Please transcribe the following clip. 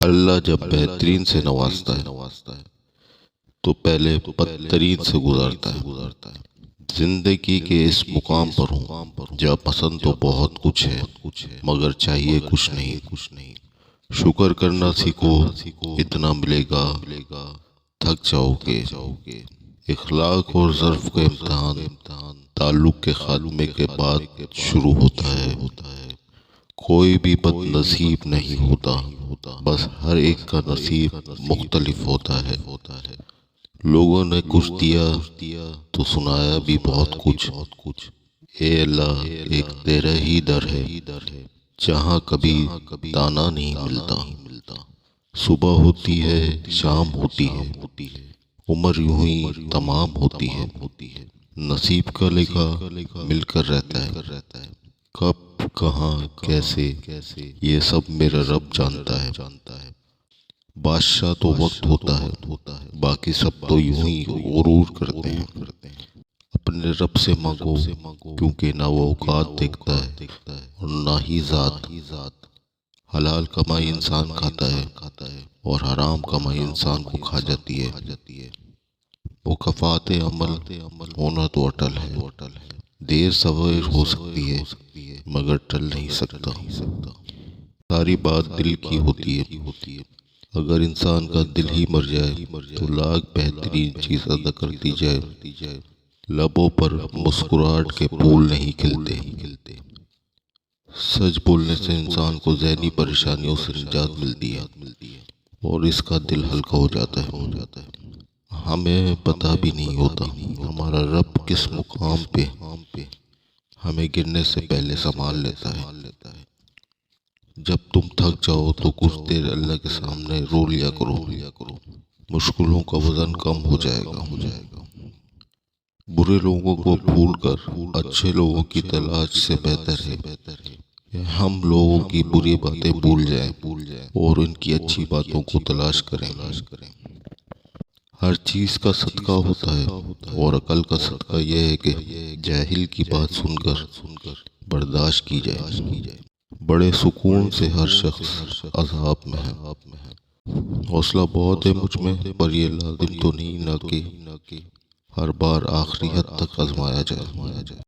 اللہ جب بہترین سے نوازتا ہے تو پہلے بدترین سے گزارتا ہے۔ زندگی کے اس مقام پر ہوں جہاں پسند تو بہت کچھ ہے مگر چاہیے کچھ نہیں۔ شکر کرنا سیکھو، اتنا ملے گا تھک جاؤ گے۔ اخلاق اور ظرف کا امتحان تعلق کے خاتمے کے بعد شروع ہوتا ہے۔ کوئی بھی بد نصیب نہیں ہوتا، بس ہر ایک کا نصیب مختلف ہوتا ہے۔ لوگوں نے کچھ دیا تو سنایا بھی بہت کچھ۔ اے اللہ، ایک تیرا ہی در ہے جہاں کبھی دانا نہیں ملتا۔ صبح ہوتی ہے، شام ہوتی ہے، عمر یوں ہی تمام ہوتی ہے۔ نصیب کا لکھا مل کر رہتا ہے، کب کہاں کیسے یہ سب میرا رب جانتا ہے۔ بادشاہ تو وقت ہوتا ہے، باقی سب تو یوں ہی غرور کرتے ہیں۔ اپنے رب سے مانگو کیونکہ نہ وہ اوقات دیکھتا ہے اور نہ ہی ذات۔ حلال کمائی انسان کھاتا ہے اور حرام کمائی انسان کو کھا جاتی ہے۔ مکافات عمل ہونا تو اٹل ہے، دیر سویر ہو سکتی ہے مگر ٹل نہیں سکتا۔ ساری بات دل کی ہوتی ہے، اگر انسان کا دل ہی مر جائے تو لاکھ بہترین چیز ادا کر دی جائے، لبوں پر مسکراہٹ کے پھول نہیں کھلتے۔ سچ بولنے سے انسان کو ذہنی پریشانیوں سے نجات ملتی ہے اور اس کا دل ہلکا ہو جاتا ہے۔ ہمیں پتہ بھی نہیں ہوتا ہمارا رب کس مقام پہ ہمیں گرنے سے پہلے سنبھال لیتا ہے۔ جب تم تھک جاؤ تو کچھ دیر اللہ کے سامنے رو لیا کرو، مشکلوں کا وزن کم ہو جائے گا۔ برے لوگوں کو بھول کر اچھے لوگوں کی تلاش سے بہتر ہے کہ ہم لوگوں کی بری باتیں بھول جائیں اور ان کی اچھی باتوں کو تلاش کریں۔ ہر چیز کا صدقہ ہوتا ہے اور عقل کا صدقہ یہ ہے کہ جاہل کی بات سن کر برداشت کی جائے۔ بڑے سکون سے ہر شخص عذاب میں ہے۔ حوصلہ بہت ہے مجھ میں، پر یہ لازم تو نہیں نہ کہ ہر بار آخری حد تک آزمایا جائے۔